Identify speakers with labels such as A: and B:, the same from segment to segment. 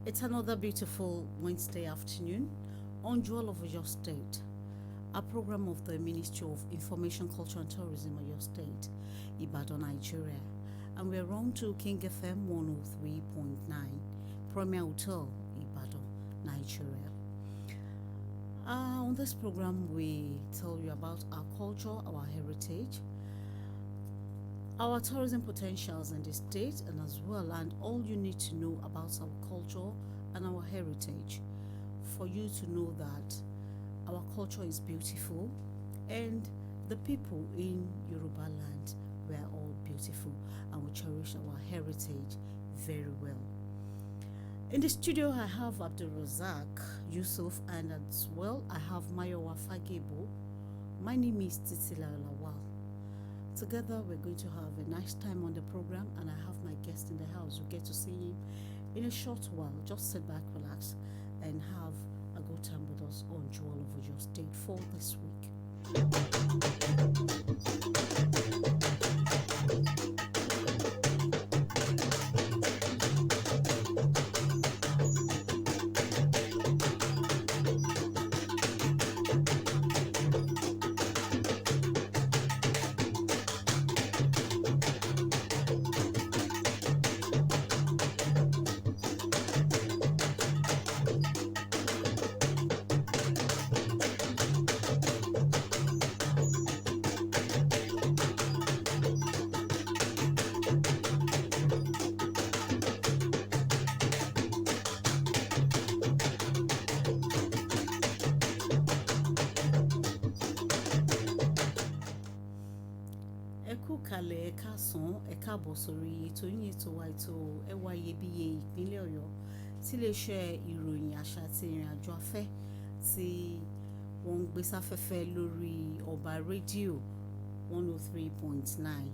A: It's another beautiful Wednesday afternoon on Jewel of Oyo State, a program of the Ministry of Information, Culture and Tourism, Oyo State, Ibadan, Nigeria. And we're on to King FM 103.9, Premier Hotel, Ibadan, Nigeria. On this program, we tell you about our culture, our heritage, our tourism potentials in the state, and as well, and all you need to know about our culture and our heritage for you to know that our culture is beautiful and the people in Yoruba land were all beautiful, and we cherish our heritage very well. In the studio, I have Abdulrazak Yusuf, and as well, I have Mayowa Fagebo. My name is Titila Lawal. Together, we're going to have a nice time on the program, and I have my guest in the house. You'll get to see him in a short while. Just sit back, relax, and have a good time with us on Jewel of Oyo State for this week. Kalẹ̀ ẹ̀ka sàn ẹ̀ka àbọ̀ sórí ètò yín ètò wa ètò ẹwà iyebíye ìpínlẹ̀ Ọ̀yọ́ tí iléeṣẹ́ ìròyìn àṣà àti ìrìn àjò afẹ́ tí wọ́n ń gbé sáfẹ́fẹ́ lórí ọba rédíò 103.9.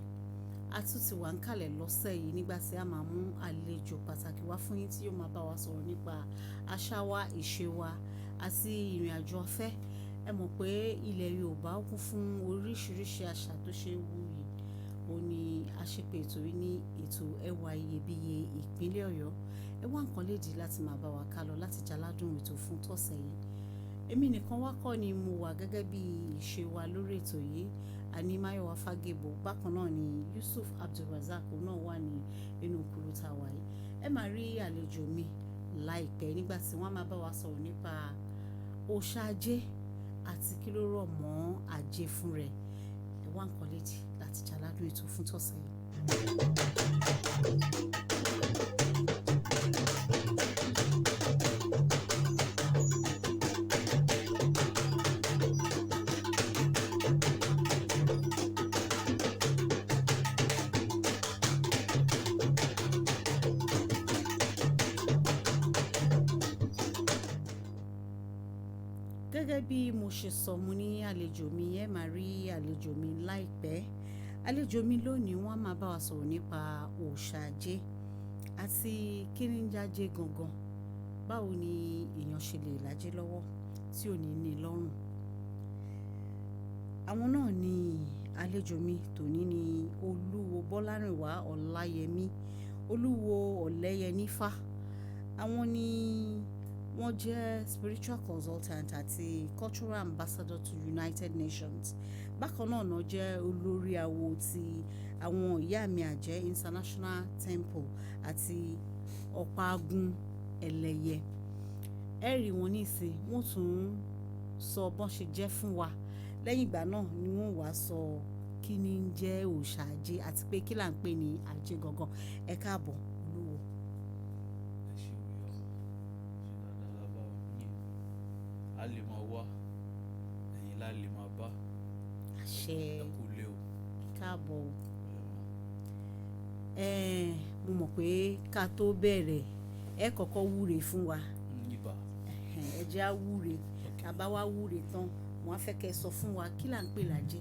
A: A tún ti wà ń kalẹ̀ lọ́sẹ̀ yìí nígbà tí a máa mú àlejò pàtàkì wá fún yín tí yóò máa bá wa sọ̀rọ̀ nípa àṣà wa, ìṣe wa àti ìrìn àjò afẹ́. Ẹ mọ̀ pé ilẹ̀ Yorùbá kún fún oríṣiríṣi àṣà tó ṣe é wuyì. Ó ní àṣepé ètò yìí ní ètò ẹwà iyebíye ìpínlẹ̀ Ọ̀yọ́. Ẹ wá nǹkan lédì láti máa bá wa ká lọ láti jaládùn ètò fún tọ̀sẹ̀ yìí. Èmi nìkan wá kọ́ ni mo wà gẹ́gẹ́ bí ìṣe wa lórí ètò yìí. Àní Máyọ̀wá Fágébò, bákan náà ni Yusuf Abdulrazak náà wà ní inú kúrú tá a wà yìí. Ẹ máa rí àlejò mi láìpẹ́ nígbà tí wọ́n máa bá wa sọ̀rọ̀ nípa òòṣà Ajé àti kí ló rọ̀ mọ́ Ajé fún rẹ̀. Ẹ wá nǹkan lédì láti jaládùn ètò fún tọ̀sẹ̀ yìí. Gẹ́gẹ́ bí mo ṣe sọ, mo ní àlejò mi, ẹ máa rí àlejò mi láìpẹ́. Àlejò mi lónìí wọ́n máa bá wa sọ̀rọ̀ nípa òòṣà Ajé àti kí ni ń jájé gangan. Báwo ni èèyàn ṣe lè lájé lọ́wọ́ tí ò ní ní lọ́rùn. Àwọn náà ni àlejò mi tòní ni Olúwo Bọ́lárìnwá Ọláyẹmí, Olúwo Ọ̀lẹ́yẹnífà. Àwọn ni wọ́n jẹ́ spiritual consultant àti cultural ambassador to United Nations. Bákan náà náà jẹ́ olórí awo ti àwọn ìyá mi àjẹ́ International Temple àti Ọ̀págún Ẹlẹ́yẹ. Ẹ rí wọn nísìn, wọ́n tún sọ bọ́n ṣe jẹ́ fún wa. Lẹ́yìn ìgbà náà ni wọ́n wá sọ kí ni ń jẹ́ òòṣà Ajé àti pé kí là ń pè ní Ajé gangan. Ẹ káàbọ̀ Olúwo.
B: A lè máa wá ẹ̀yin la lè máa bá.
A: Àṣẹ.
B: Ẹ kú lé o.
A: Káàbọ̀ o. Mo mọ̀ pé ká tó bẹ̀rẹ̀ ẹ kọ́kọ́ wúre fún wa.
B: Ibà.
A: Ẹ jẹ́ á wúre. Ká bá wá wúre tán, wọ́n á fẹ́ kẹ́ sọ fún wa kí là ń pè lájé.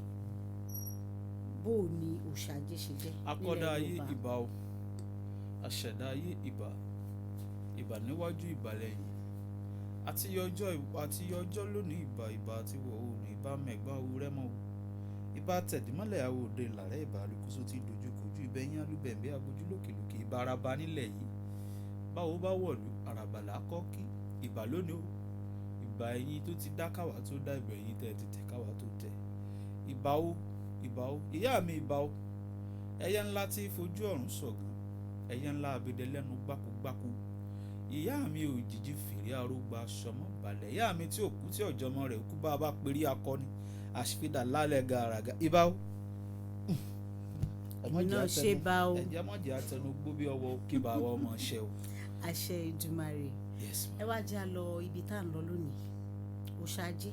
A: Bó o ní òòṣà Ajé ṣe jẹ́ nílẹ̀ Yorùbá.
B: Akọ́dá ayé ìbà o. Aṣẹ̀dá ayé ìbà. Ìbà níwájú ìbà lẹ́yìn. Àti ọjọ́ lónìí ìbà àti wọ̀ oòrùn ìbà mẹ́gbà owó rẹ́mọ̀ o. Ìbà tẹ̀dímọ́lẹ̀ àwọ̀ òde ìlàrẹ́ ìbà àríkóso ti dojúkojú ìbẹ̀yìn alúbẹ̀m̀bẹ̀ abojú lókèlókè ìbà araba nílẹ̀ yìí. báwo bá wọ̀lú àràbàlà kọ́ kí ìbà lónìí o ìbà ẹ̀yin tó ti dá káwa tó dá ìbà ẹ̀yin tẹ́ ti tẹ̀ káwa tó tẹ̀ ìbà o ìyá mi ìbà o ẹyẹ ńlá tí fojú ọ̀run sọ̀gàn ẹyẹ ńlá abẹdẹ lẹ́nu gbákúgbákú ìyá mi ò jìjì fèrè arógbá sọmọ balẹ̀ ìyá mi tí òkú tí ọ̀jọ̀mọ rẹ̀ kú bá a bá perí akọni àṣìfidà lálẹ́ gàràgà ìbà o.
A: náà ṣe bá o.
B: ẹ̀jẹ̀ mọ̀jẹ̀ àtẹnugbó bí ọwọ́ kí bá wa ọmọ ṣe o.
A: àṣẹ Èdùmàrè. ẹ wá já lọ ibi tá à ń lọ lónìí òòṣà ajé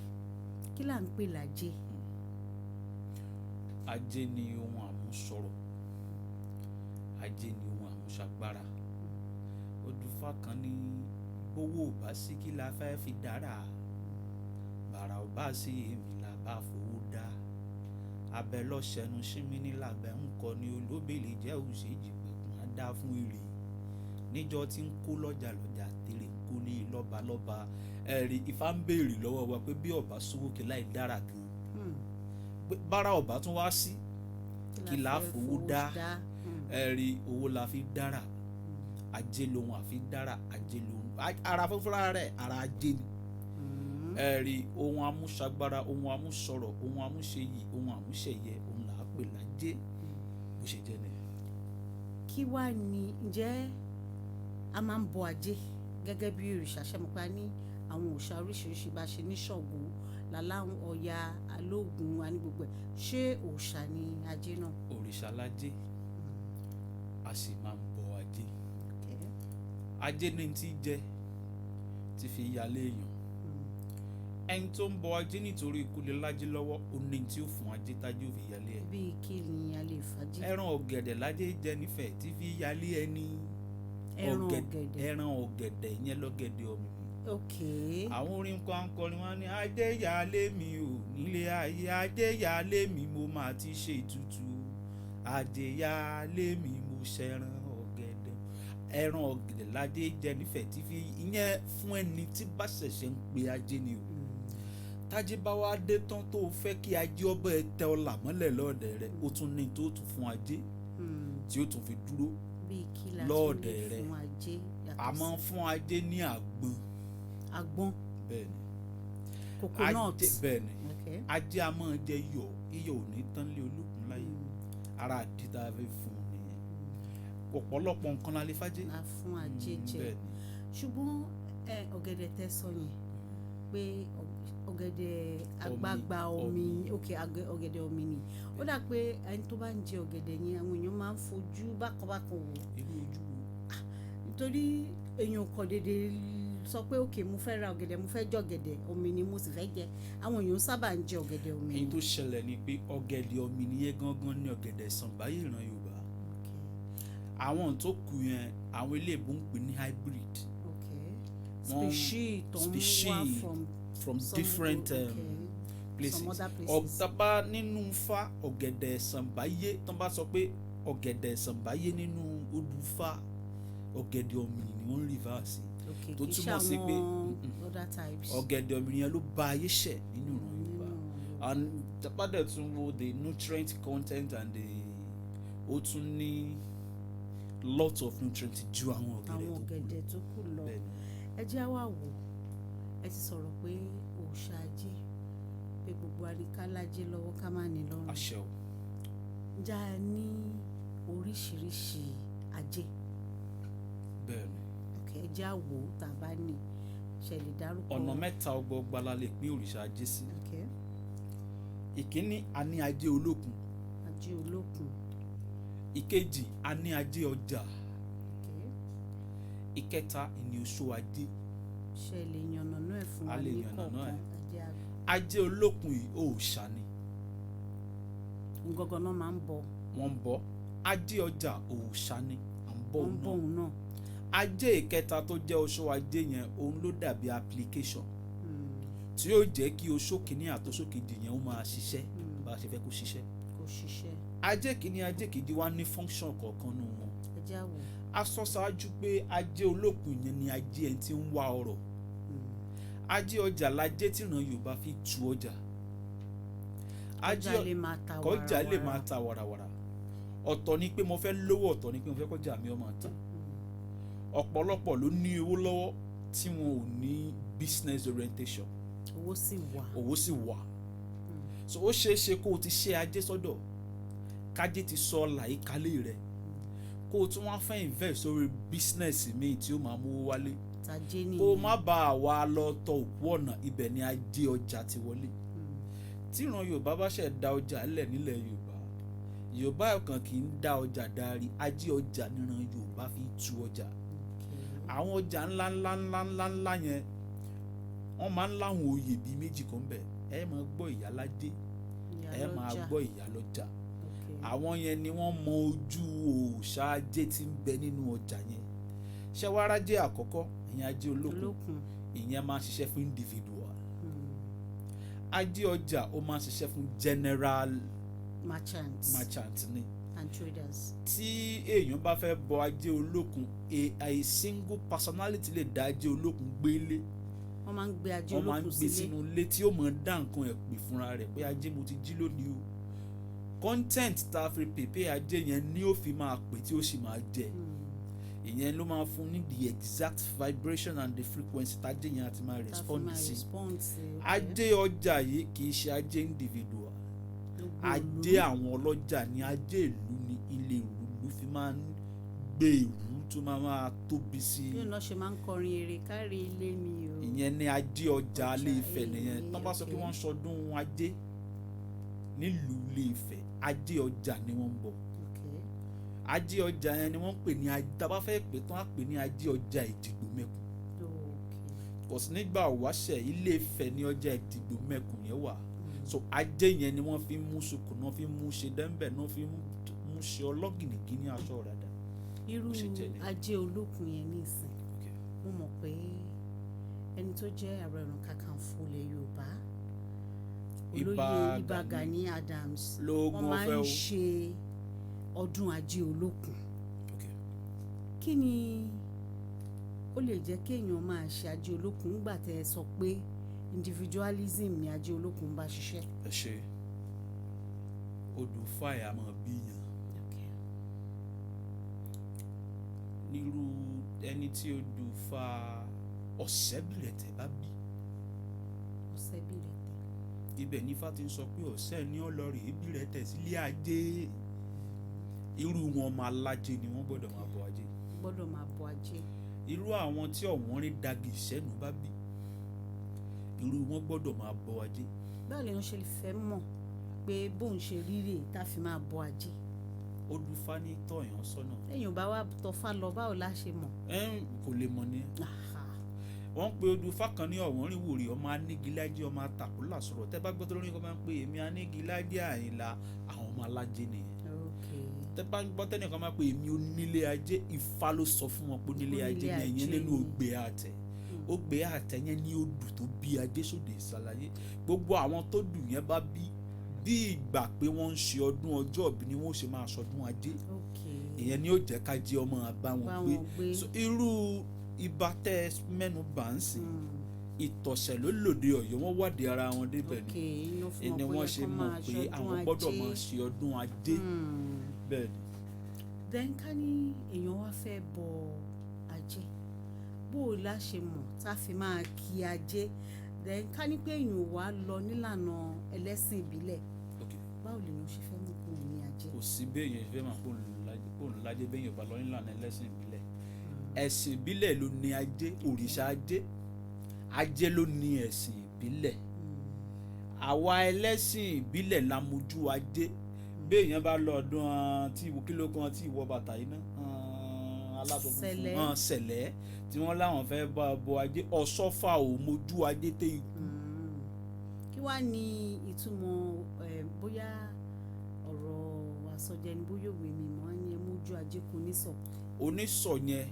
A: kí là ń pè lájé.
B: Ajé ni ohun àmúsọ̀rọ̀ ajé ni ohun àmúṣagbára odùfà kan ní owó ò bá sí kí la fẹ́ fi dára bàrà ò bá sí èmi là bá fowó dá abẹ lọ́sẹ̀nu sími ní làbẹ́ ń kọ́ ni olóbèlè jẹ́ òṣèjì pẹ̀kun á dá fún èrè níjọ́ tí ń kó lọ́jà tèrè ń kó ní lọ́balọ́ba ẹ̀rí Ifá ń béèrè lọ́wọ́ wa pé bí ọba sówó kí láì dára gan bára ọba tún wá sí kí la fowó dá ẹ̀rí owó la fi dára ajé lohun àfi dára ajé lohun ara fúnfúnra rẹ̀ ara ajé ni ẹ̀rí ohun amúṣagbára ohun amúsọ̀rọ̀ ohun amúṣeyì ohun amúṣẹyẹ ohun là á pè lájé bó ṣe jẹ́ nìyẹn.
A: kí wá ní ǹjẹ́ a máa ń bọ ajé gẹ́gẹ́ bí òrìṣà ṣẹ́mọ̀pá ní àwọn òòṣà oríṣiríṣi bá ṣe ní Ṣàngó làláwọn Ọya Alógún àní gbogbo ẹ̀ ṣé òòṣà ni ajé náà.
B: òrìṣà lájé a sì máa ń bọ ajé ajé ní ti jẹ ti fi yálé èèyàn ẹni tó ń bọ ajé nítorí ikú lè lájé lọ́wọ́ ó ní tí ó fún ajé tájú ò fi yálé ẹ̀.
A: bíi kí ni a lè fàájì.
B: ẹran ọ̀gẹ̀dẹ̀ lájé jẹ nífẹ̀ẹ́ tí fi yálé ẹni ẹran ọ̀gẹ̀dẹ̀ yẹn lọ́gẹ̀dẹ̀ ọ̀mì. àwọn orin kan kọrin wọn ní ajé yálé mi ò nílé ayé ajé yálé mi mo máa ti ṣe ètùtù ajé yálé mi mo ṣẹran ọ̀gẹ̀dẹ̀ ẹran ọ̀gẹ̀dẹ̀ lájé jẹ nífẹ̀ẹ́ tí fi ìyẹn fún ẹni tí bá ṣẹ̀ṣẹ̀ ń pe ajé ni o tájé bá wá dé tán tó fẹ́ kí ajé ọba ẹ tẹ ọlà mọ́lẹ̀ lọ́ọ̀dẹ̀ rẹ̀ ó tún ní tó tún fún ajé tí ó tún fi dúró lọ́ọ̀dẹ̀ rẹ̀ a máa ń fún ajé ní àgbọn
A: bẹ́ẹ̀ni coconut
B: bẹ́ẹ̀ni ajé a máa jẹ iyọ̀ ò ní tán lé olókun láyé ara àdìta fẹ́ fún un nìyẹn ọ̀pọ̀lọpọ̀ nǹkan la lè fàjẹ́
A: la fún ajé jẹ ṣùgbọ́n ọ̀gẹ̀dẹ̀ tẹ́ sọ yẹn pé ọ̀gẹ̀dẹ̀ àgbagbà omi ọ̀gẹ̀dẹ̀ omi ni ó dà pé ẹni tó bá ń jẹ ọ̀gẹ̀dẹ̀ yẹn àwọn èèyàn máa ń fojú bákanbákan wò nítorí èèyàn kò dédé sọ pé òkè mo fẹ́ ra ọ̀gẹ̀dẹ̀ mo fẹ́ jẹ ọ̀gẹ̀dẹ̀ omi ni mo sì fẹ́ jẹ àwọn èèyàn sábà ń jẹ ọ̀gẹ̀dẹ̀ omi.
B: èyí tó ṣẹlẹ̀ ni pé ọ̀gẹ̀dẹ̀ omi nìyẹn gangan ní ọ̀gẹ̀dẹ̀ ìsànbáyé ìran Yorùbá àwọn tó kù yẹn àwọn eléèbó ń pè ní hybrid
A: species tó ń wá
B: from different places ọ̀tàbá nínú Ifá ọ̀gẹ̀dẹ̀ ìsànbáyé tó bá sọ pé ọ̀gẹ̀dẹ̀ ìsànbáyé nínú odù Ifá ọ̀gẹ̀dẹ̀ omi ni wọ́n ń reverse tó túmọ̀ sí pé ọ̀gẹ̀dẹ̀ omi yẹn ló ba ayé ṣẹ̀ nínú ìran Yorùbá and tapadẹ tún wo the nutrient content and ó tún ní lot of nutrients ju àwọn
A: ọ̀gẹ̀dẹ̀ tó kù lọ ẹ jẹ́ wá wò ẹ ti sọ̀rọ̀ pé òòṣà ajé pé gbogbo àríkálájé lọ́wọ́ ká má ní lọ́rùn
B: àṣẹ o
A: já ní oríṣiríṣi ajé
B: bẹ́ẹ̀ni
A: ẹ jẹ́ àwò tàbá ní ṣẹlẹ̀ dárúkọ
B: ọ̀nà mẹ́ta ọgbọọgba la lè pín òrìṣà ajé sí ìkíní a ní ajé olókun ìkejì a ní ajé ọjà ìkẹta ìní oṣó ajé
A: ṣẹlẹ̀ yànnàná ẹ̀ fún wa ní kọ̀ọ̀kan
B: ajé olókun yìí òòṣà ni
A: ngọgọ náà máa ń bọ
B: wọ́n ń bọ ajé ọjà òòṣà ni à ń bọ
A: òun náà
B: ajé ìkẹta tó jẹ́ oṣó ajé yẹn òun ló dàbí application tí yóò jẹ́ kí oṣó kìíní àtọṣó kejì yẹn ó máa ṣiṣẹ́ bá a ṣe fẹ́ kó ṣiṣẹ́ ajé kìíní ajé kejì wá ní function kọ̀ọ̀kan nù wọn a sọ ṣáájú pé ajé olókun yẹn ni ajé ẹni tí ń wá ọrọ̀ ajé ọjà lajé tí ìran Yorùbá fi tu ọjà
A: kọjá
B: lè máa ta wàràwàrà ọ̀tọ̀ ni pé mo fẹ́ lówó ọ̀tọ̀ ni pé mo fẹ́ kọjá mi ó máa ta ọ̀pọ̀lọpọ̀ ló ní owó lọ́wọ́ tí wọn ò ní business orientation.
A: owó sì wà.
B: So ó ṣeé ṣe kó o ti ṣe ajé sọ́dọ̀ kájé ti sọ làyíkálé rẹ̀ kó o tún wá fẹ́ invest sórí business míì tí ó máa mú wálé kó o má bàa wá lọ tọ òkú ọ̀nà ibẹ̀ ni ajé ọjà ti wọlé. tí ìran Yorùbá bá ṣẹ̀ dá ọjà lẹ̀ nílẹ̀ Yorùbá kan kì í dá ọjà dárí, ajé ọjà níran Yorùbá fi tú ọjà. àwọn ọjà ńlá yẹn wọ́n máa ń láwọn oyè bíi méjì kan bẹ̀, ẹ máa gbọ́ ìyálàjé ẹ máa gbọ́ ìyálọ́jà. àwọn yẹn ni wọ́n mọ ojú òòṣà ajé tí ń bẹ nínú ọjà yẹn. ṣẹ́wárajé àkọ́kọ́ ìyẹn ajé olókun ìyẹn máa ń ṣiṣẹ́ fún individual. ajé ọjà ó máa ń ṣiṣẹ́ fún general merchant ni
A: and traders.
B: tí èèyàn bá fẹ́ bọ ajé olókun a single personality lè dá ajé olókun gbélé.
A: wọ́n máa ń gbé ajé olókun sílé.
B: wọ́n máa ń gbé sínú ilé tí ó máa dá nǹkan ẹ̀ pè fúnra rẹ̀ pé ajé mo ti jí lónìí o. content tá a fi pèpè ajé yẹn ni ó fi máa pè tí ó sì máa jẹ. ìyẹn ló máa fún ní the exact vibration and the frequency tájé yẹn àti máa respond sí. ajé ọjà yìí kì í ṣe ajé individual. ajé àwọn ọlọ́jà ni ajé ìlú ni ilé ìlú fi máa ń gbé ìlú tó máa tóbi sí.
A: bí ọ̀nà ṣe máa ń kọrin èrè kárí ilé mi o.
B: ìyẹn ni ajé ọjà Ilé Ifẹ̀ nìyẹn. tó bá sọ pé wọ́n ń sọdún ajé nílùú Ilé Ifẹ̀ ajé ọjà ni wọ́n ń bọ̀. ajé ọjà yẹn ni wọ́n ń pè ní tá bá fẹ́ pè tán á pè ní ajé ọjà Ìdìgbò Mẹ́kùn. kò sí nígbà wáṣẹ̀ Ilé Ifẹ̀ ní ọjà Ìdìgbò Mẹ́kùn yẹn wà. so ajé yẹn ni wọ́n fi ń mú sukùn náà fi ń mú ṣe dẹ́ńbẹ̀ náà fi ń mú ṣe ọlọ́gìnìkì ní aṣọ rẹ̀ dá.
A: irú ajé olókun yẹn nísìn mo mọ̀ pé ẹni tó jẹ́ Ààrẹ Ọ̀nà Kakanfò ilẹ̀ Yorùbá olóyè Ìbà Gani Adams wọ́n máa ń ṣe ọdún ajé olókun. kí ni ó lè jẹ́ kéèyàn máa ṣe ajé olókun nígbà tẹ́ ẹ sọ pé individualism ni ajé olókun bá ṣiṣẹ́?
B: ẹ ṣe odù fàyà máa bíyàn. nírú ẹni tí odù fa Ọ̀sẹ́bìrẹ̀tẹ̀ bá bí.
A: Ọ̀sẹ́bìrẹ̀tẹ̀.
B: ibẹ̀ ní Ifá ti ń sọ pé ọ̀sẹ́ ní ọlọ́rìí Ìbìrẹ̀tẹ̀ sílé ajé. irú wọn máa lájé ni wọ́n gbọ́dọ̀ máa bọ ajé.
A: gbọ́dọ̀ máa bọ ajé.
B: irú àwọn tí ọ̀wọ́n rí dagi ìṣẹ́nu bá bí. irú wọn gbọ́dọ̀ máa bọ ajé.
A: báwo lèèyàn ṣe fẹ́ mọ̀ pé bóun ṣe ríre tá a fi máa bọ ajé?
B: Olùfá ní tọ̀yàn sọ́nà.
A: lẹ́yìn bá wà tọ́fà lọ báwo la ṣe mọ̀?
B: kò lè mọ̀ ni. wọ́n pe Olùfá kan ní ọ̀wọ́n rìn wòrì ọmọ anígilájẹ́ ọmọ àtàkùlà sọ̀rọ̀ tẹ́ bá gbọ́dọ̀ lórí kọ́ máa ń pè èmi anígilájẹ́ Àyìnlá àwọn ọmọ alájẹ nìyẹn. tẹ́ bá gbọ́ tẹ́nìkan máa pè èmi onílé ajé Ifá ló sọ fún wọn pé onílé ajé ni ẹ̀yìn lẹ́nu ògbé àtẹ. ògbé àtẹ yẹn ní odù tó bí ajé sóde ìsàlàyé gbogbo àwọn tó dù yẹn bá bí ìgbà pé wọ́n ń ṣe ọdún ọjọ́ ìbí ni wọ́n ṣe máa ṣọdún ajé. ìyẹn ni ó jẹ́ ká jẹ́ ọmọ bá wọn gbé. so irú ibà tẹ́ mẹ́nu bá ń sìn ìtọ̀sẹ̀ ló lòdì Ọ̀yọ́ wọ́n wádìí ara wọn débẹ̀ ni wọ́n ṣe mọ̀ pé àwọn gbọ́dọ̀ máa ṣe ọdún ajé. bẹ́ẹ̀ ni.
A: then ká ní èèyàn wá fẹ́ bọ ajé bó o la ṣe mọ̀ tá a fi máa kí ajé then ká ní pé èèyàn wá lọ nílànà ẹlẹ́sìn ìbílẹ̀ báwo lèèyàn ṣe fẹ́ mọ̀ pé òun ní ajé?
B: kò sí béèyàn ṣe fẹ́ mọ̀ pé òun lájé béèyàn bá lọ nílànà ẹlẹ́sìn ìbílẹ̀. ẹ̀sìn ìbílẹ̀ ló ní ajé òrìṣà ajé ló ní ẹ̀sìn ìbílẹ̀. àwa ẹlẹ́sìn ìbílẹ̀ la mojú ajé. béèyàn bá lọ ọdún tí ìwọ kíló kan tí ìwọ bàtà yìí náà aláṣọ funfun sẹ̀lẹ̀ tí wọ́n láwọn fẹ́ bá bọ ajé ọ̀ṣọ́fà ò mojú ajé tẹ́ ikú.
A: kí wàá ní ìtumọ̀ bóyá ọ̀rọ̀ àsọjẹ ni bóyá òwe mi mọ́ ni ẹ mójú ajé kò ní sọ.
B: onísọ yẹn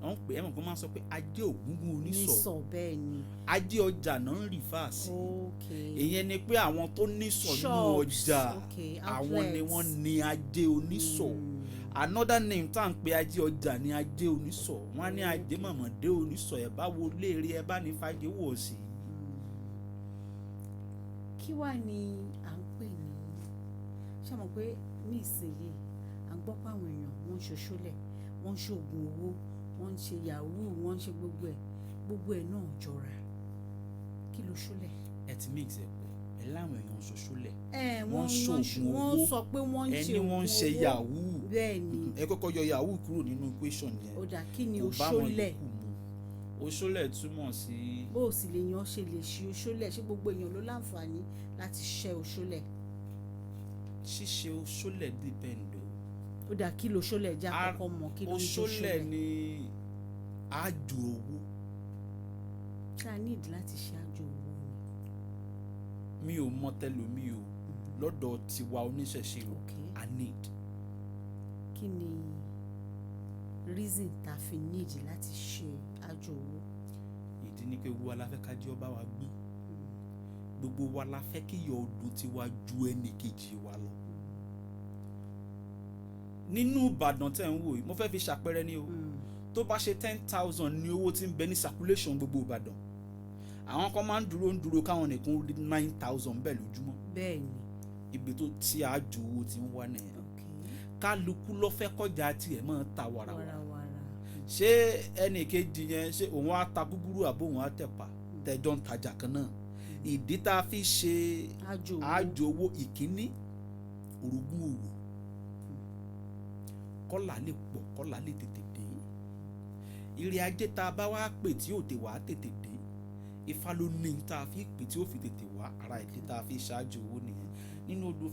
B: wọ́n pè é mọ̀ kó máa sọ pé ajé ògúngún onísọ
A: bẹ́ẹ̀ ni
B: ajé ọjà náà ń rì fáàsì. ìyẹn ni pé àwọn tó nísọ nínú ọjà àwọn ni wọ́n ní ajé onísọ. another name tá à ń pe ajé ọjà ní ajé onísọ. wọ́n á ní ajé mọ̀mọ́dé onísọ ẹ̀ bá wo léèrè ẹ bá ní fàájì wò sí.
A: kí wàá ní à ń pè ní ṣé mo pé ní ìsinyìí à ń gbọ́ pé àwọn èèyàn wọ́n ń ṣoṣólẹ̀ wọ́n ń ṣoògùn owó wọ́n wọ́n ń ṣe yahoo, wọ́n ń ṣe gbogbo ẹ̀ náà jọra. Kí ló ṣólẹ̀?
B: Ẹ ti mix ẹ̀ pọ̀, ẹ láwọn èèyàn sọ ṣólẹ̀.
A: Wọ́n
B: ṣoògùn owó,
A: wọ́n sọ pé wọ́n ń ṣe
B: ẹni wọ́n ń ṣe yahoo.
A: Bẹ́ẹ̀ ni.
B: Ẹ kọ́kọ́ yọ yahoo kúrò nínú equation yẹn.
A: Ó dà, kí ni
B: Kò bá wọn
A: oṣólẹ̀?
B: yòókù mu. Oṣólẹ̀ túmọ̀ sí.
A: Bó o sì lè yan ṣe lè ṣe oṣólẹ̀, ṣé gbogbo èèyàn ló láǹfààní láti ṣe oṣólẹ̀?
B: Ṣíṣe oṣólẹ̀ depend o.
A: Ó dà, kí ló ṣólẹ̀ jẹ́ àkọ́kọ́ mọ̀, kí ló ń ṣe
B: Oṣólẹ̀
A: oṣólẹ̀?
B: ni àjò owó.
A: Ṣé a need láti ṣe àjò owó ni?
B: Mi ò mọ tẹlòmí o, lọ́dọ̀ tiwa oníṣẹ̀ṣe o,
A: Okay.
B: I need.
A: Kí ni reason tá fi need láti ṣe àjò owó?
B: Ìdí ni pé gbogbo wa la fẹ́ ká jẹ́ ọba wa gbé. Gbogbo wa la fẹ́ kí ìyọ̀ ọdún tiwa ju ẹnì kejì wa lọ. Nínú Ìbàdàn tẹ́ ń wò yìí, mo fẹ́ fi ṣàpẹẹrẹ ní o. Tó bá ṣe 10,000 ní owó tí ń bẹ ní circulation gbogbo Ìbàdàn, àwọn kan máa ń dúró káwọn nìkan rí 9,000 bẹ́ẹ̀ lójúmọ́.
A: Bẹ́ẹ̀ ni.
B: Ibi tó tí àjò owó ti ń wá nìyẹn. Kálukú ló fẹ́ kọjá tiẹ̀ máa ta wàràwàrà. Ṣé ẹnì kejì yẹn ṣé òun á ta gúgúrú àbó òun á tẹ̀pà tẹ̀jọ́ ń tajà kan náà? Ìdí tá a fi ṣe àjò owó ìkíní orogún òwò. Kọ́là lè pọ̀, kọ́là lè tètè dé. Ire ajé tá a bá wá pè tí ò tè wá tètè dé, Ifá ló ní tá a fi pè tí ó fi tètè wá, ara ìdí tá a fi ṣáájú owó nìyẹn. Nínú odù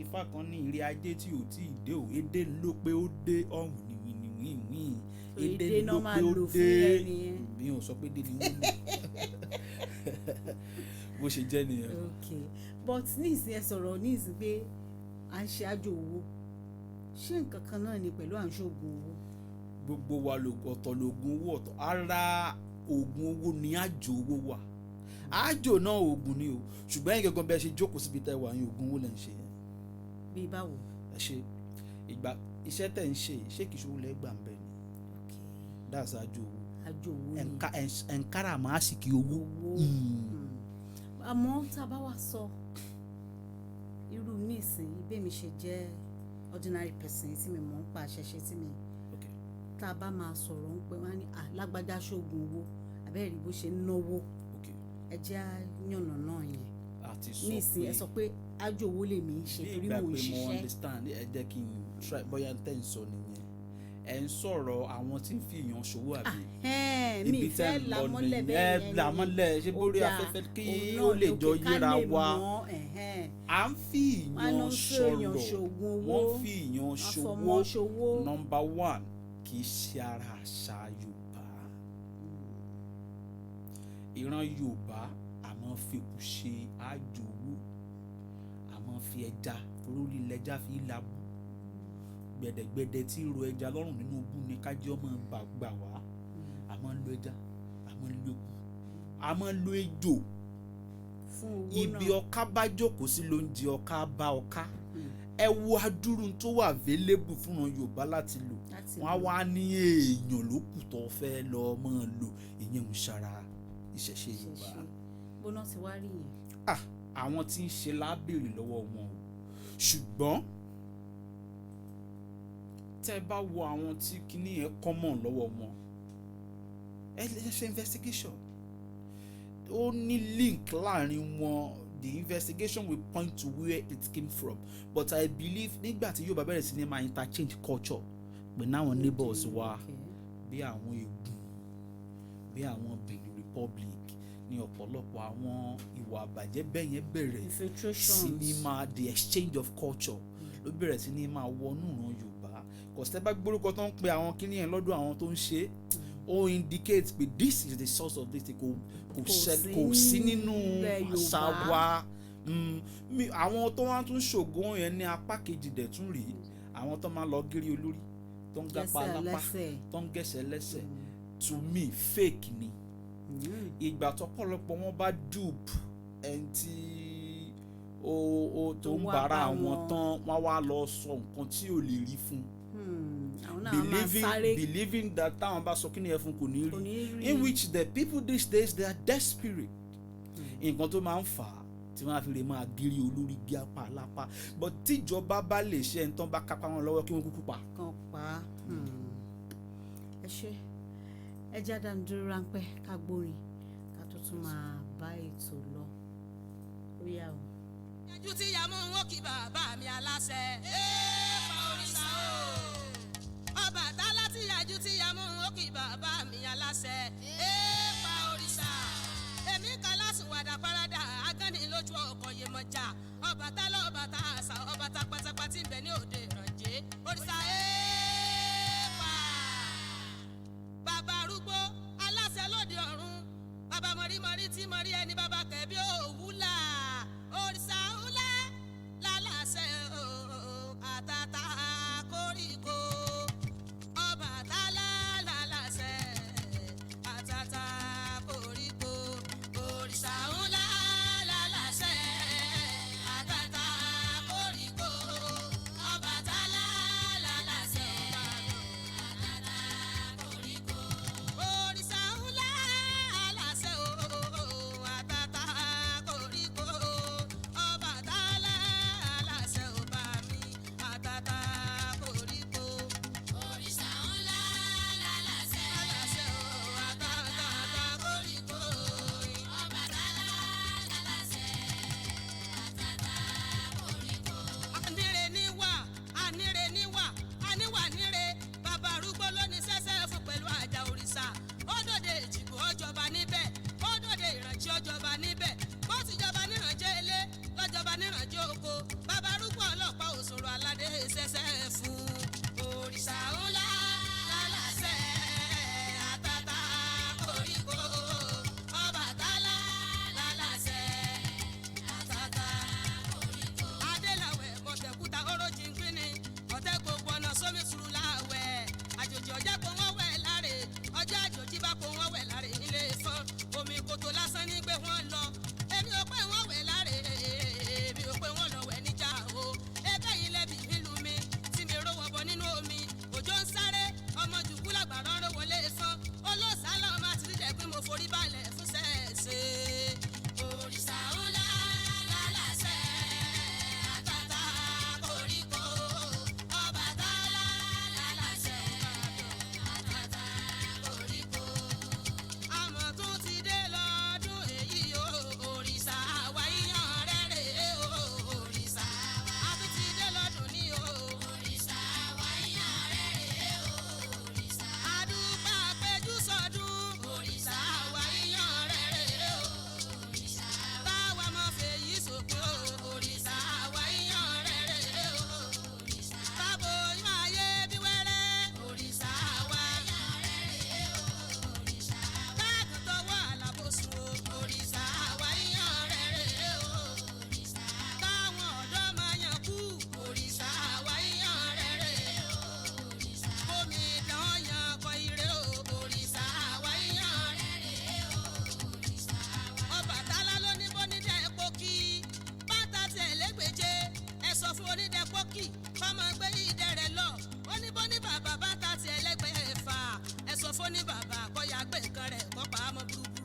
B: Ifá kan ní ire ajé tí ò tí ì dé o, èdè ló pé ó dé ọ̀hún ni wíwíwí. Èdè ló pé ó dé. Mi ò sọ pé dé ni wọ́n ní. Bó ṣe jẹ́ nìyẹn.
A: Okay, but ní ìsìn ẹ sọ̀rọ̀ ní ìsìn pé à ń ṣe àjò owó. Ṣé nǹkan kan náà ni pẹ̀lú à ń ṣoògùn owó?
B: Gbogbo wa ọ̀tọ̀ lògùn owó ọ̀tọ̀. Ara oògùn owó ni àjò owó wà. Àjò náà oògùn ni o, ṣùgbọ́n ẹ̀yin gangan bẹ́ẹ̀ ṣe jókòó síbi tẹ́ wà yín oògùn owó lẹ́ ń ṣe yẹn.
A: Bí báwo?
B: Ẹ ṣe iṣẹ́ tẹ̀ ń ṣe ṣé kìí ṣòwò lẹ́gbà ń bẹ̀ ni. That's àjò owó.
A: Àjò owó ni.
B: Ẹ̀ǹkárà máa sì kí owó.
A: Àmọ́ tá a bá wá sọ irú ní ìsìn ibẹ̀ mi ṣe jẹ́ ordinary person tí mi mọ̀ ń pa àṣẹṣe tí mi tá a bá máa sọ̀rọ̀ ń pẹ́ wá ní lágbájá ṣoògùn owó àbẹ́rẹ́ bó ṣe ń náwó ẹ jẹ́ yànnà náà yẹn ní ìsìn ẹ sọ pé àjò owó lèmi ń ṣe torí mò ń ṣiṣẹ́.
B: mo understand ẹ jẹ́ kí n try bóyá n tẹ́ ń sọ nìyẹn ẹ ń sọ̀rọ̀ àwọn tí ń fi èèyàn ṣòwò àbí
A: mi fẹ́ làmọ́lẹ̀ bẹ́ẹ̀ yẹn
B: làmọ́lẹ̀ ṣé bórí afẹ́fẹ́ kí ó lè jọ yíra wa à ń fi èèyàn sọ̀rọ̀ wọ́n fi èèyàn ṣòwò number one kì í ṣe ara àṣà Yorùbá ìran Yorùbá àmọ́ fipò ṣe àjòwò àmọ́ fi ẹja orí lẹ́jà fi làbù gbẹ̀dẹ̀gbẹ̀dẹ̀ tí ro ẹja lọ́rùn nínú ogún ni kájí ọmọ gbà wá àmọ́ ń lo ẹja àmọ́ ń lo eku àmọ́ ń lo ejò ibi ọká bá jókòó sí ló ń di ọká bá ọká ẹ wo adúrú tó wà available fún wọn Yorùbá láti lò wọn á wá ní èèyàn ló kù tó fẹ́ lọ mọ́ lò ìyẹn ń ṣara ìṣẹ̀ṣe Yorùbá.
A: gbóná ti wá rí yẹn.
B: àwọn tí ń ṣe lábèrè lọ́wọ́ wọn o ṣùgbọ́n tẹ́ bá wo àwọn tí kinní yẹn common lọ́wọ́ wọn ẹ lè ṣe investigation ó ní link láàrin wọn the investigation will point to where it came from but I believe nígbà tí Yorùbá bẹ̀rẹ̀ sí ní máa interchange culture pẹ̀lú àwọn neighbors wa bí àwọn Ègùn bí àwọn Benin Republic ní ọ̀pọ̀lọpọ̀ àwọn ìwà àbàjẹ́ bẹ́ẹ̀ yẹn bẹ̀rẹ̀ sí ní máa the exchange of culture ló bẹ̀rẹ̀ sí ní máa wọnú ìran Yorùbá kọ̀sítẹ́ bá gbórúkọ tó ń pe àwọn kíní yẹn lọ́dọ̀ àwọn tó ń ṣe ó indicate pé this is the source of this kò sí nínú àṣà wa àwọn tó wá tún ṣògùn yẹn ní apá kejì dẹ̀ tún rí àwọn tó máa lọ gírí olórí tó ń gapá lápá tó ń gẹ̀sẹ̀ lẹ́sẹ̀ to me fake ni ìgbà tọ́pọ̀lọpọ̀ wọn bá dupe ẹni tí tó ń bára àwọn tán wọ́n wá lọ sọ nǹkan tí ò lè rí fún believing that táwọn bá sọ kí ni ẹ fún kò ní rí in which the people these days they are desperate nǹkan tó máa ń fà á tí wọ́n á fi lè máa gírí olórí gí apá lápá but tíjọba bá lè ṣe ẹni tán bá kápá wọn lọ́wọ́ kí wọ́n kúkú pa.
A: kan pa ẹ ṣe ẹ jẹ́ àdánudúró ráńpẹ́ ká gbórin ká tó tún máa bá ètò lọ ó yá o.
C: Yájú tí ya mú wọn kí bàbá mi aláṣẹ. Pa òrìṣà o. Ọbàtálá tí yájú tí ya mú wọn kí bàbá mi aláṣẹ. Pa òrìṣà. Èmi kan lásùn wàdà parada agánni lójú ọkọ̀ Yemọja. Ọbàtálá ọbàtá àṣà ọbàtá pátápátá tí ń bẹ ní òde ìrànjẹ́. Òrìṣà pa. Bàbá arúgbó aláṣẹ lóde ọ̀run. Bàbá mọ̀rímọ̀rí tí mọ̀rí ẹni bàbá kẹ̀bí òwúlà. Òrìṣà ńlá lálàṣẹ àtàtà koríko. Ọbàtálá lálàṣẹ àtàtà koríko. Òrìṣà ńlá lálàṣẹ àtàtà koríko. Ọbàtálá lálàṣẹ àtàtà koríko. Òrìṣà ńlá lálàṣẹ àtàtà koríko. Ọbàtálá lálàṣẹ ọba mi àtàtà koríko. Òrìṣà ńlá lálàṣẹ àtàtà koríko. Ọbàtálá lálàṣẹ àtàtà koríko. Anire níwà anire níwà aníwà níre bàbá arúgbó lóní sẹ́sẹ́ fún pẹ̀lú àjà òrìṣà. Ó dòde Èjìgbò ọjọba níbẹ̀ ó dòde Ìrànjẹ́ ọjọba níbẹ̀ bó ti jọba nírànjẹ́ ilé lọ́jọba nírànjẹ́ oko. Bàbá arúgbó ọlọ́pàá òṣòro aládé sẹ́sẹ́ fún. Òrìṣà ńlá lálàṣẹ àtàtà koríko. Ọbàtálá lálàṣẹ àtàtà koríko. Adélàwẹ̀ mọ̀tẹ̀kúta orójì ń gbin ni ọ̀tẹ̀ gbogbo ọ̀nà sómi sùúrù láwẹ̀. Àjòjì ọjọ́ kó wọ́n wẹ̀ láre ọjọ́ àjòjì bá kó wọ́n wẹ̀ láre nílé Ifọ̀n. Omi kòtò lásán ní gbé wọ́n lọ. Èmi ò pé wọ́n wẹ̀ láre èmi ò pé wọ́n lọ wẹ̀ níjà o. Ẹgbẹ́ yìí lẹ́bi nílùú mi tí mi rówó bọ nínú omi. Òjò ń sáré ọmọ jùkú làgbàrá ń rówó lé Ifọ̀n. Olóòsálà ọmọ àti dídẹ̀ pé mo forí balẹ̀ fún sẹ́ẹ̀sẹ̀. Òrìṣà ńlá lálàṣẹ àtàtà koríko. Ọbàtálá lálàṣẹ àtàtà koríko. Àmọ̀ tún ti dé lọ́dún èyí o. Òrìṣà àwa yíyan rẹ̀ rèé o. Òrìṣà a tún ti dé lọ́dún ní o. Òrìṣà àwa yíyan rẹ̀ rèé o. Òrìṣà àdúgbà péjú sọdún. Òrìṣà àwa yíyan rẹ̀ rèé o. Òrìṣà báwa mọ̀ fèyí sòpin o. Òrìṣà àwa yíyan rẹ̀ rèé o. Òrìṣà bábo oyún ayé bí wẹ́rẹ́. Òrìṣà àwa yíyan rẹ̀ rèé o. Òrìṣà káàkiri tọwọ́ àlàbòsùn o. Òrìṣà àwa yíyan rẹ̀ rèé o. Òrìṣà káwọn ọ̀dọ́ máa yàn kú. Òrìṣà àwa yíyan rẹ̀ rèé o. Òrìṣà omi ìdán yan kọ ire o. Òrìṣà àwa yíyan rẹ̀ rèé o. Òrìṣà Ọbàtálá ló ní bónídẹ̀ pókí bàtà tiẹ̀ lẹ́gbẹ̀jẹ ẹ sọ fún onídẹ̀ pókí fọmọ gbé ìdẹ rẹ̀ lọ. Ó ní bóní bàbá bàtà tiẹ̀ lẹ́gbẹ̀ẹ́ fà ẹ sọ fún ní bàbá kọ́ya gbé nǹkan rẹ̀ kọ́ pa á mọ́ burúkú.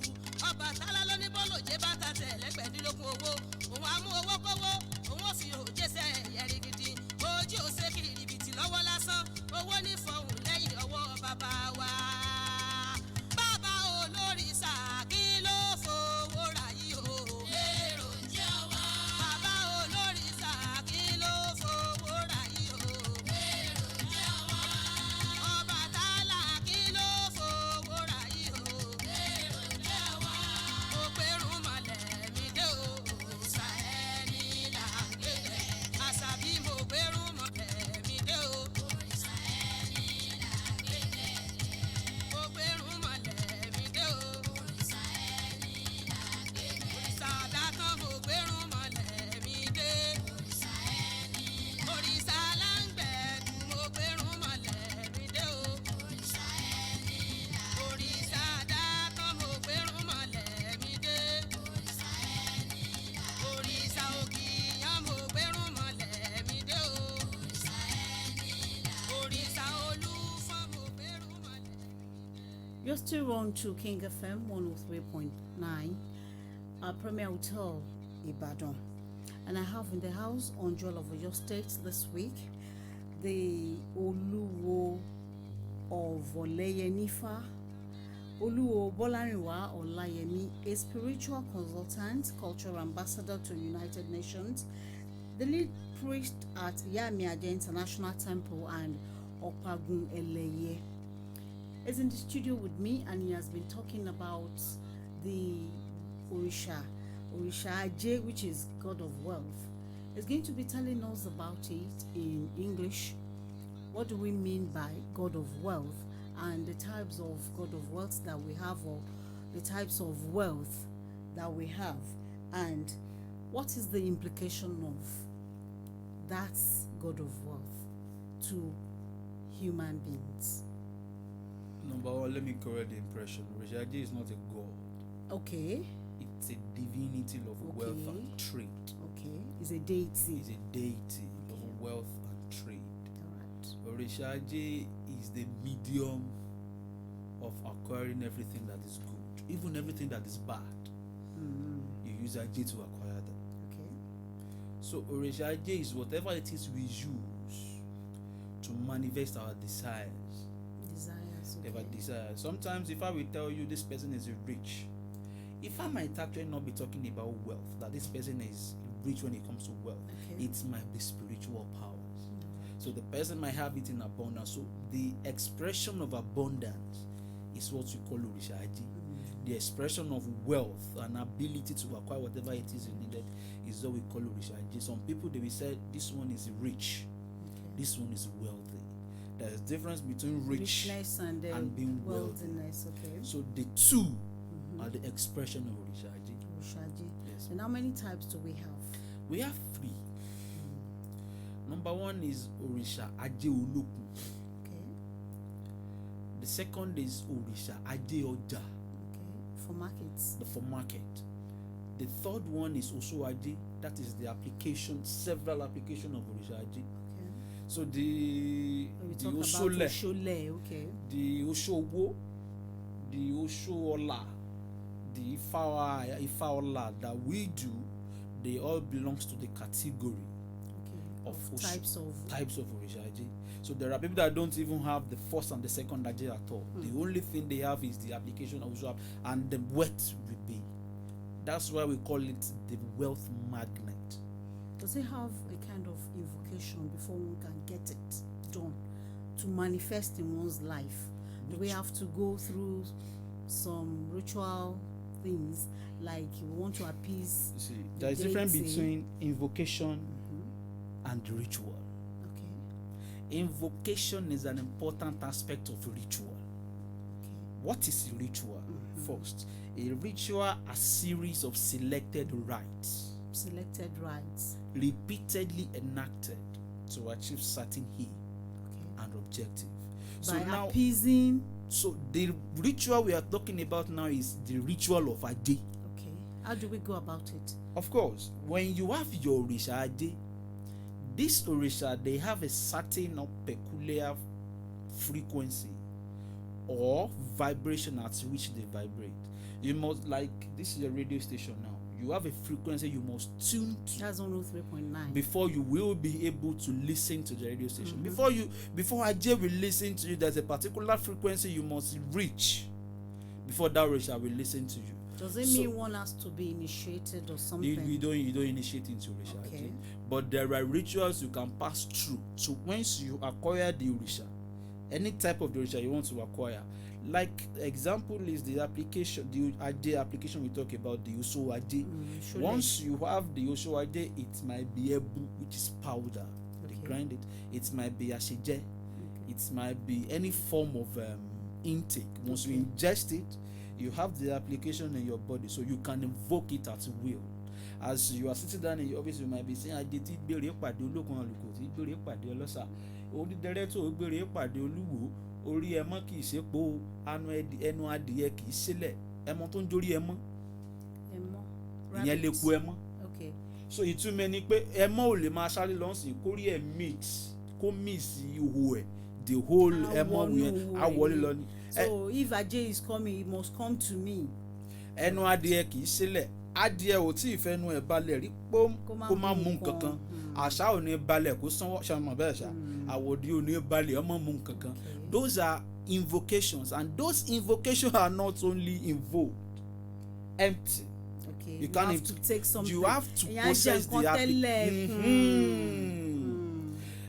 C: Ọbàtálá ló ní bọ́lòjé bàtà tiẹ̀ lẹ́gbẹ̀ẹ́dínlógún owó òun á mú owó kówó òun ò fi òjé sẹ́ ẹ̀yẹ́rì gidi ojú òsè kìrìbìtì lọ́wọ́ lásán owó ní fọ̀hún lẹ́yìn ọwọ́ bàbá wa. Bàbá olórìṣà kí ló fowó rà yìí o. Èrò jẹ́ ọwọ́. Bàbá olórìṣà kí ló fowó rà yìí o. Èrò jẹ́ ọwọ́. Ọbàtálá kí ló fowó rà yìí o. Èrò jẹ́ ọwọ́. Mo pèrún mọ̀lẹ́ mi dé o. Òrìṣà ẹni là ń gbé bẹ̀. Àṣàbí mo pèrún mọ̀lẹ́ mi dé o. Òrìṣà ẹni là ń gbé bẹ̀. Mo pèrún mọ̀lẹ́ mi dé o. Òrìṣà ẹni là ń gbé bẹ̀. Òrìṣà dákan mo pèrún mọ̀lẹ́ mi dé. Òrìṣà ẹni là ń gbé bẹ̀. Òrìṣà láǹgbẹ̀dù mo pèrún mọ̀lẹ́ mi dé o. Òrìṣà ẹni là ń gbé bẹ̀. Òrìṣà dákan mo pèrún mọ̀lẹ́ mi dé. Òrìṣà ẹni là ń gbé bẹ̀. Òrìṣà òkìyàn mo pèrún mọ̀lẹ́ mi dé o. Òrìṣà ẹni là ń gbé bẹ̀. Òrìṣà olúfọ́n mo pèrún mọ̀lẹ́ mi dé.
A: You're still on to King FM 103.9, Premier Hotel, Ibadan. And I have in the house on Jewel of your state this week the Oluwo of Oleyenifa Oluwo Bolarinwa Olayemi, a spiritual consultant, cultural ambassador to United Nations, the lead priest at Òrìsà Aje International Temple and Opagun Eleye, is in the studio with me, and he has been talking about the Òrìsà Aje, which is God of Wealth. He's going to be telling us about it in English. What do we mean by God of Wealth, and the types of God of Wealth that we have, or the types of wealth that we have, and what is the implication of that God of Wealth to human beings?
B: Number one, let me correct the impression. Òrìsà Aje is not a god.
A: Okay.
B: It's a divinity of wealth and trade.
A: Okay. It's a deity.
B: It's a deity of wealth and trade.
A: All right.
B: Òrìsà Aje is the medium of acquiring everything that is good, even everything that is bad. You use Aje to acquire them.
A: Okay.
B: So Òrìsà Aje is whatever it is we use to manifest our desires.
A: Desires. Okay.
B: Ever desire. Sometimes if I will tell you this person is rich, if I might actually not be talking about wealth, that this person is rich when it comes to wealth,
A: Okay.
B: it might be spiritual powers. So the person might have it in abundance. So the expression of abundance is what we call Òrìsà Aje. The expression of wealth and ability to acquire whatever it is you needed is what we call Òrìsà Aje. Some people, they will say this one is rich, this one is wealthy. There is difference between
A: Richness and
B: being wealthy.
A: wealthiness. Okay.
B: So the two are the expression of Òrìsà Aje.
A: Òrìsà Aje.
B: Yes.
A: And how many types do we have?
B: We have three. Number one is Òrìsà Aje Olókun.
A: Okay.
B: The second is Òrìsà Aje Ọjà,
A: Okay. For markets.
B: for market. The third one is Oso Aje. That is the application, several application of Òrìsà Aje.
A: Okay.
B: So the
A: talk about
B: Osole,
A: Oshole. Okay.
B: the Oshowo, the Oshoola, the Ifa Ola that we do, they all belongs to the category
A: Okay.
B: of
A: types of.
B: types of Òrìsà Aje. So there are people that don't even have the first and the second Aje at all. The only thing they have is the application of Oso, and the wealth will be. That's why we call it the wealth magnet.
A: Does it have a kind of invocation before one can get it done to manifest in one's life? Do we have to go through some ritual things, like you want to appease?
B: You see, there is a difference
A: deity?
B: between invocation and ritual.
A: Okay.
B: Invocation is an important aspect of ritual.
A: Okay.
B: What is a ritual? First, a ritual are a series of selected rites
A: Selected rites.
B: repeatedly enacted to achieve certain aim
A: Okay.
B: and objective.
A: By appeasing.
B: So the ritual we are talking about now is the ritual of Aje.
A: Okay. How do we go about it?
B: Of course, when you have your Òrìsà Aje, this Òrìsà, they have a certain or peculiar frequency or vibration at which they vibrate. You must, like, this is a radio station now. You have a frequency you must tune to
A: That's 103.9.
B: before you will be able to listen to the radio station. Before Aje will listen to you, there's a particular frequency you must reach before that Òrìsà will listen to you.
A: Does it mean one has to be initiated or something?
B: You don't initiate into Òrìsà
A: Okay.
B: Aje. But there are rituals you can pass through. So once you acquire the Òrìsà, any type of the Òrìsà you want to acquire, like example is the application, the Aje application we talk about, the Oso Aje.
A: Surely.
B: Once you have the Oso Aje, it might be Ebu, which is powder. They
A: Okay.
B: grind it. It might be Asije. It might be any form of intake. Once you ingest it, you have the application in your body, so you can invoke it at will. As you are sitting down in your office, you might be saying, Aje ti gbere pàdé olókun àlùkò, ti gbere pàdé ọlọ́ṣà, onídẹrẹ́ tó gbere pàdé olúwo, orí ẹmọ kì í ṣe po, ẹnu adìyẹ kì í sílẹ̀, ẹmọ tó ń jórí ẹmọ, ìyẹn lè ku ẹmọ.
A: Okay.
B: So ìtumọ̀ ni pé ẹmọ ò lè máa sáré lọ́sìn kórí ẹ̀ mix ihò ẹ̀, the whole ẹmọ yẹn á wọlé lọ ni.
A: So if Aje is coming, he must come to me.
B: Ẹnu adìyẹ kì í sílẹ̀, adìyẹ ò tí ì fẹnu ẹ̀ balẹ̀ rí pọ́m kó má mú nǹkan kan, àṣà ò ní balẹ̀ kó sanwó ṣàmọ̀ bẹ́ẹ̀ ṣá, àwòdì ò ní balẹ̀ ọmọ mú nǹkan kan. Those are invocations, and those invocations are not only invoked, empty.
A: Okay.
B: You can't
A: have to take something.
B: You have to process the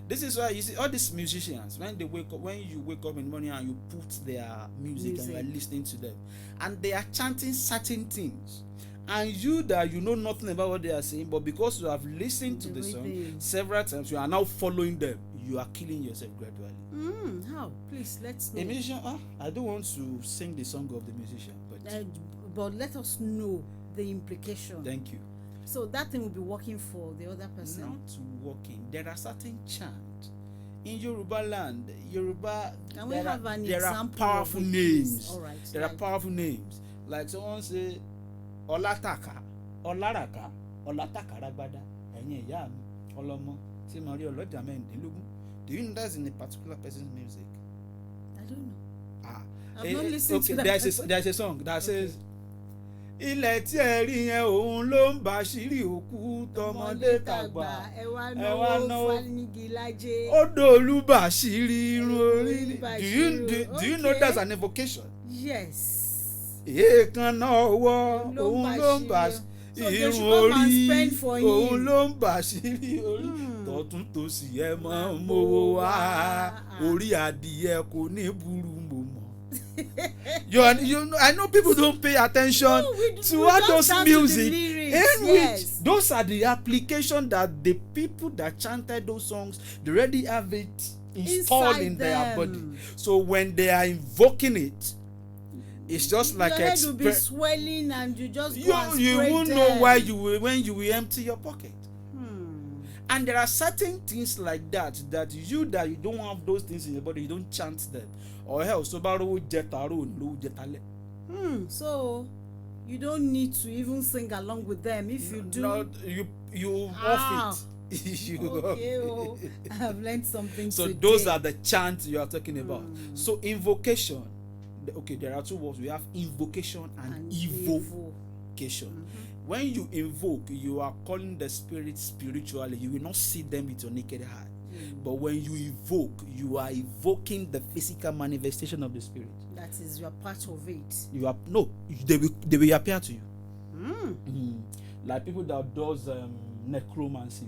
B: This is why you see all these musicians, when you wake up in the morning and you put their music and you are listening to them, and they are chanting certain things, and you know nothing about what they are saying, but because you have listened to the song several times, you are now following them. You are killing yourself gradually.
A: How? Please, let's know.
B: A musician, I don't want to sing the song of the musician,
A: but let us know the implication.
B: Thank you.
A: So that thing will be working for the other person.
B: Not working. There are certain chants in Yoruba land.
A: Can we have an
B: there
A: example?
B: Are powerful names.
A: All right.
B: There are powerful names. Like someone say, Olataka, Olaraka, Olataka Ragbada, Enye Ìyá mi, Olomo, tí mo rí ọlọ́jà mẹ́rìndínlógún. Do you know that's in a particular person's music?
A: I don't know. I've not listened to that.
B: There's a song that says, ilẹ̀ tí ẹ rí yẹn òun ló ń bàṣírí òkú tọmọdé tàgbà ẹ wá náwó
A: fanigilajé
B: odò olúbàṣírí irun orí. Do you know that's an invocation?
A: Yes.
B: èèkànnà ọwọ́ òun ló ń bàṣírí irun orí òun ló ń bàṣírí orí tọ̀tún tòsì ẹ máa ń mówó wá orí adìyẹ kò ní burú mọ́. I know people don't pay attention to all those music. Which those are the application that the people that chanted those songs, they already have it installed in their body. So when they are invoking it, it's just like
A: your head will be swelling and you just go
B: you won't know why when you will empty your pocket. And there are certain things like that you don't have those things in your body, you don't chant them. Or else, so
A: you don't need to even sing along with them. If you do,
B: you off it.
A: Okay, I have learned something.
B: So
A: today.
B: Those are the chants you are talking about. So invocation. Okay, there are two words. We have invocation and evocation. When you invoke, you are calling the spirit spiritually. You will not see them with your naked eye. But when you evoke, you are evoking the physical manifestation of the spirit.
A: That is, you are part of it.
B: They will appear to you. Like people that does necromancy,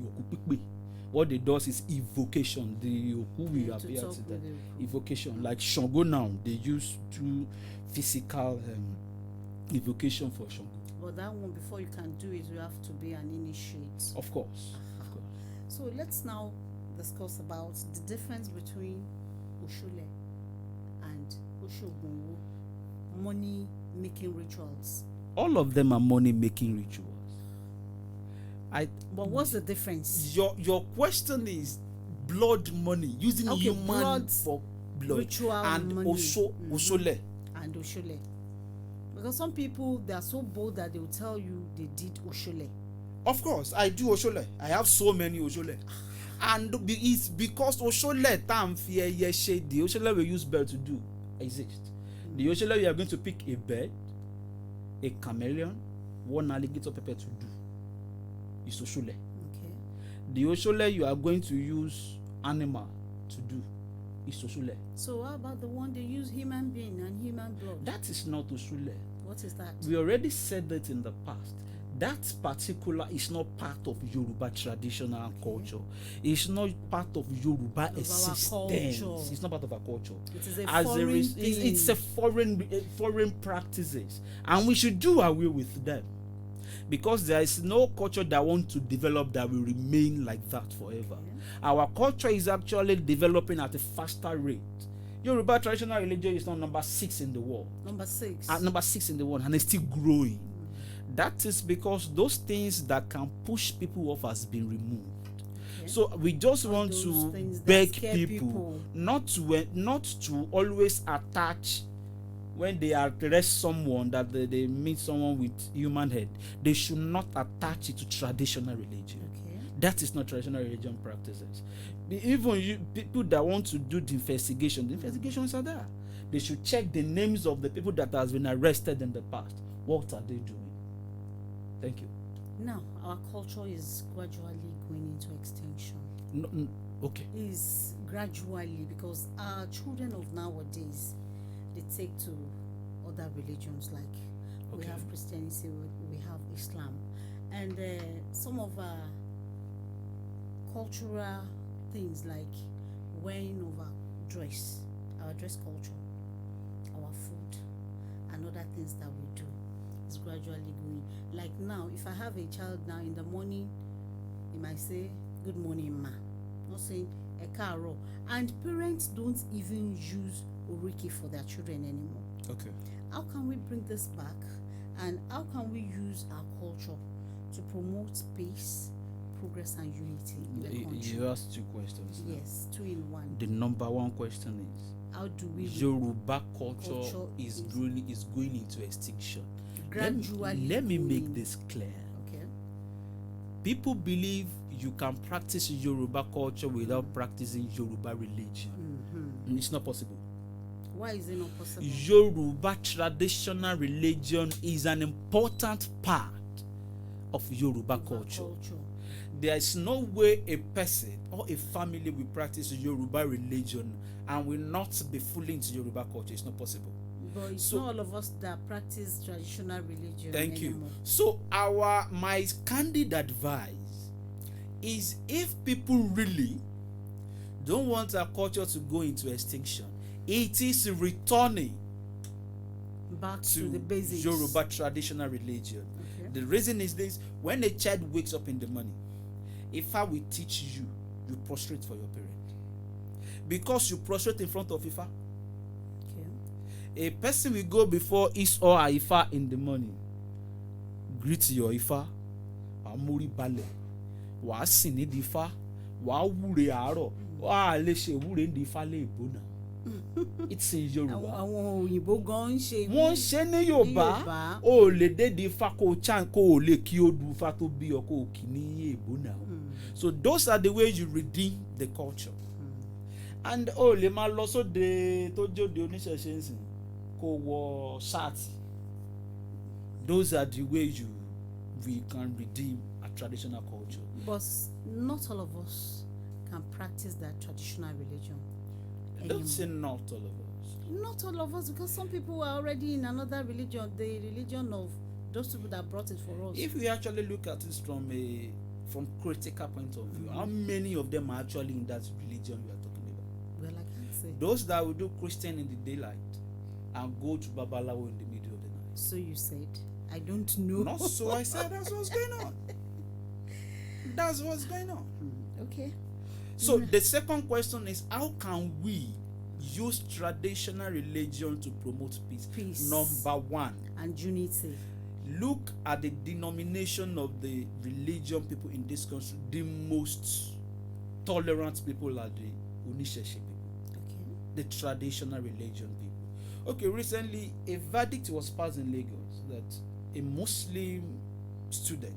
B: what they does is evocation. The oku will appear to them. Evocation, like Shango now, they use to physical evocation for Shango.
A: But that one, before you can do it, you have to be an initiate.
B: Of course.
A: So let's now discuss about the difference between Oshole and Oshogunwo, money making rituals.
B: All of them are money making rituals.
A: But what's the difference?
B: Your question is blood money, using human for blood,
A: ritual
B: and
A: money.
B: Oshole.
A: And Oshole. Because some people, they are so bold that they will tell you they did Oshole.
B: Of course, I do Oshole. I have so many Oshole. And it's because Oshole the Oshole we use bird to do exist. The Oshole you are going to pick a bird, a chameleon, one alligator pepper to do is Oshole.
A: Okay.
B: The Oshole you are going to use animal to do is Oshole.
A: So how about the one they use human being and human blood?
B: That is not Oshole.
A: What is that?
B: We already said that in the past. That particular is not part of Yoruba traditional culture. It's not part of Yoruba existence. It's not part of our culture.
A: It is a foreign thing.
B: It's a foreign practices, and we should do away with them, because there is no culture that wants to develop that will remain like that forever. Yeah. Our culture is actually developing at a faster rate. Yoruba traditional religion is now number 6 in the world.
A: Number 6.
B: Number 6 in the world, and it's still growing. That is because those things that can push people off has been removed. Okay. So we just want to beg people not to always attach, when they arrest someone, that they meet someone with human head, they should not attach it to traditional religion. Okay. That is not traditional religion practices. Even people that want to do the investigations are there. They should check the names of the people that has been arrested in the past. What are they doing? Thank you.
A: Now, our culture is gradually going into extinction.
B: Okay.
A: Is gradually, because our children of nowadays, they take to other religions, like we
B: Okay.
A: have Christianity, we have Islam, and some of our cultural things like wearing of our dress culture, our food, and other things that we do is gradually going. Like now, if I have a child now in the morning, he might say, "Good morning, ma," not saying "Ẹ káàárọ̀," and parents don't even use oriki for their children anymore.
B: Okay.
A: How can we bring this back, and how can we use our culture to promote peace, progress, and unity in the country?
B: You asked 2 questions.
A: Yes, 2 in 1.
B: The number 1 question is,
A: How do we
B: Yoruba culture
A: Culture
B: is
A: is-
B: going into extinction.
A: gradually
B: Let me make
A: going-
B: this clear.
A: Okay.
B: People believe you can practice Yoruba culture without practicing Yoruba religion.
A: Mm-hmm.
B: It's not possible.
A: Why is it not possible?
B: Yoruba traditional religion is an important part of Yoruba culture. There is no way a person or a family will practice Yoruba religion and will not be fully into Yoruba culture. It's not possible.
A: But it's
B: So-
A: not all of us that practice traditional religion
B: Thank you.
A: anymore.
B: So my candid advice is, if people really don't want our culture to go into extinction, it is returning
A: Back to
B: to
A: the basics.
B: Yoruba traditional religion.
A: Okay.
B: The reason is this: when a child wakes up in the morning, Ifa will teach you, you prostrate for your parent. Because you prostrate in front of Ifa,
A: Okay.
B: a person will go before his or her Ifa in the morning, greet your Ifa, amúrí balẹ̀, wàá sìn nídìí Ifá, wàá wúre àárọ̀, wàá lè ṣe ìwúre nídìí Ifá lè bọ́nà. It's in Yoruba.
A: Àwọn òyìnbó gan ń ṣe.
B: Wọ́n ṣe ní Yorùbá.
A: Yorùbá.
B: O lè dédìí Ifá kó o chan kó o lè kí o du Ifá tó bí ọ kó o kì ní èbó náà. So those are the ways you redeem the culture. And o lè máa lọ sóde tó jóde oníṣẹ̀ṣe ńsìn kó o wọ ṣáàtì. Those are the ways we can redeem a traditional culture.
A: But not all of us can practice that traditional religion
B: Don't
A: anymore.
B: say not all of us.
A: Not all of us, because some people are already in another religion, the religion of those people that brought it for us.
B: If we actually look at it from critical point of view, how many of them are actually in that religion we are talking about?
A: Well, I can't say.
B: Those that will do Christian in the daylight and go to Babalawo in the middle of the night.
A: So you said. I don't know.
B: Not so I said that's what's going on. That's what's going on.
A: Okay.
B: So the second question is, how can we use traditional religion to promote peace?
A: Peace.
B: Number 1,
A: And unity.
B: look at the denomination of the religion people in this country. The most tolerant people are the Oníṣẹ̀ṣe people,
A: Okay.
B: the traditional religion people. Okay, recently a verdict was passed in Lagos that a Muslim student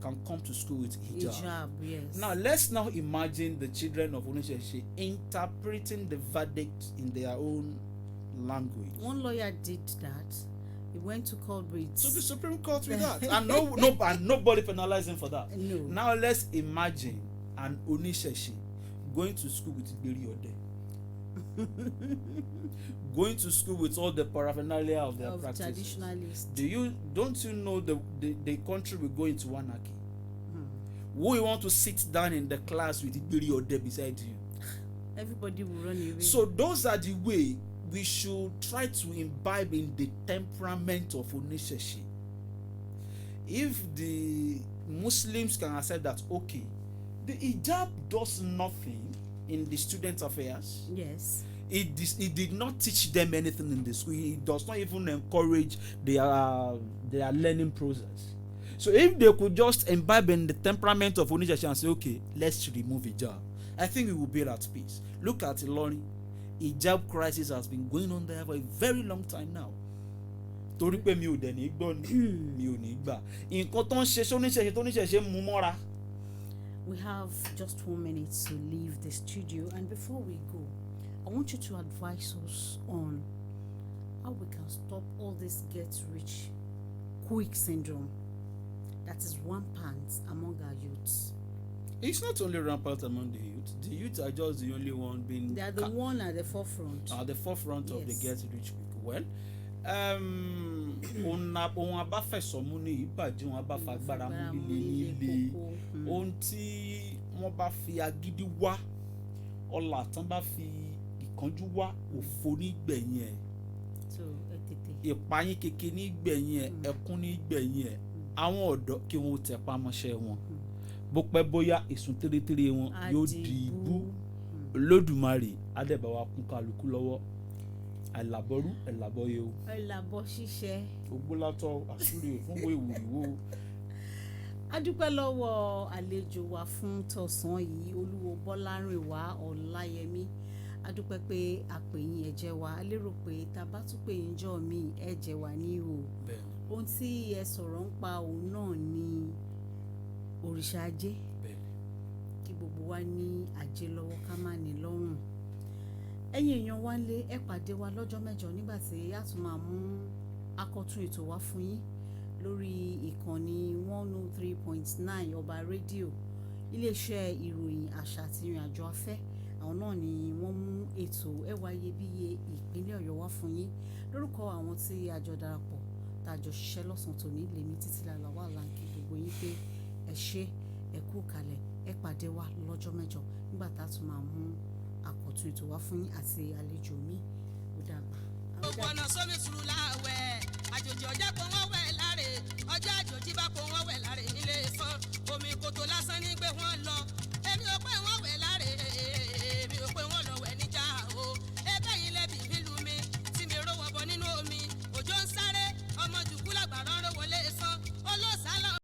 B: can come to school with hijab.
A: Hijab, yes.
B: Now let's now imagine the children of Oníṣẹ̀ṣe interpreting the verdict in their own language.
A: One lawyer did that. He went to court with.
B: So the Supreme Court with that, and and nobody penalizing for that.
A: No.
B: Now let's imagine an Oníṣẹ̀ṣe going to school with Igberi Ode, going to school with all the paraphernalia of their
A: Of
B: practices.
A: traditionalists.
B: Don't you know the country will go into anarchy? Who will want to sit down in the class with Igberi Ode beside you?
A: Everybody will run away.
B: So those are the way we should try to imbibe in the temperament of Oníṣẹ̀ṣe. If the Muslims can accept that, okay, the hijab does nothing in the student affairs.
A: Yes.
B: It did not teach them anything in the school. It does not even encourage their learning process. So if they could just imbibe in the temperament of Oníṣẹ̀ṣe and say, okay, let's remove hijab, I think we will be at peace. Look at Ilorin. Hijab crisis has been going on there for a very long time now. Torí pé mi ò dẹ̀ ní gbọ́ ni, mi ò ní gbà. Nǹkan tó ń ṣe sóníṣẹ̀ṣe tó níṣẹ̀ṣe mú mọ́ra.
A: We have just 1 minute to leave the studio, and before we go, I want you to advise us on how we can stop all this get rich quick syndrome that is rampant among our youths.
B: It's not only rampant among the youth. The youth are just the only one being.
A: They are the one at the forefront.
B: At the forefront of the
A: Yes.
B: get rich quick. Well, ohun abáfẹ̀sọ̀mú ní ìbàjẹ́ ohun abáfagbára mú líle ohun tí wọ́n bá fi agídí wá ọlà tán bá fi ìkánjú wá òfò nígbẹ̀yìn ẹ̀
A: So
B: ìpayín kékeré nígbẹ̀yìn ẹ̀ ẹkún nígbẹ̀yìn ẹ̀ àwọn ọ̀dọ́ kí wọ́n tẹpá mọ́ṣẹ́ wọn bó pẹ́ bóyá ìsùn tẹ́lẹ̀tẹ́lẹ̀ wọn yóò di ibú Olódùmarè adẹ́bàwá kún kálukú lọ́wọ́ àìlàbọ̀rú ẹ̀làbọ̀yẹ o.
A: ẹ̀làbọ̀ ṣiṣẹ́.
B: Ogbólátọ̀ àṣírí fún wo ìwòrìwò.
A: A dúpẹ́ lọ́wọ́ àlejò wa fún tọ̀sán yìí Olúwo Bọ́lárìnwá Ọláyẹmí. A dúpẹ́ pé àpèyìn ẹ̀jẹ̀ wa a lérò pé tá a bá tún pè yín jọ́ mi ẹ̀jẹ̀ wa ní ihò. Ohun tí ẹ sọ̀rọ̀ ń pa òun náà ni Òrìsà Aje. Kí gbogbo wa ní ajé lọ́wọ́ ká má ní lọ́rùn. Ẹ̀yin èèyàn wa lé ẹ pàdé wa lọ́jọ́ mẹ́jọ nígbà tí a tún máa mú akọ̀tun ètò wá fún yín lórí ìkànnì 103.9 ọba rédíò iléeṣẹ́ ìròyìn àṣà àti ìrìn àjò afẹ́ àwọn náà ni wọ́n mú ètò ẹwà iyebíye ìpínlẹ̀ Ọ̀yọ́ wá fún yín lórúkọ àwọn tí a jọ darapọ̀ tá a jọ ṣiṣẹ́ lọ́sàn-án tòní lèmi títí lára wà láǹkì gbogbo yín pé ẹ ṣé ẹ kú kalẹ̀ ẹ pàdé wa lọ́jọ́ mẹ́jọ nígbà tá a tún máa mú àkọ́tún ètò wá fún yín àti àlejò mi ó dàgbà.
C: gbogbo ọ̀nà sómi sùúrù láwẹ̀ àjòjì ọjà kò wọ́n wẹ̀ láre ọjà àjòjì bá kò wọ́n wẹ̀ láre nílé ìfọ́n omi kòtò lásán ní gbé wọ́n lọ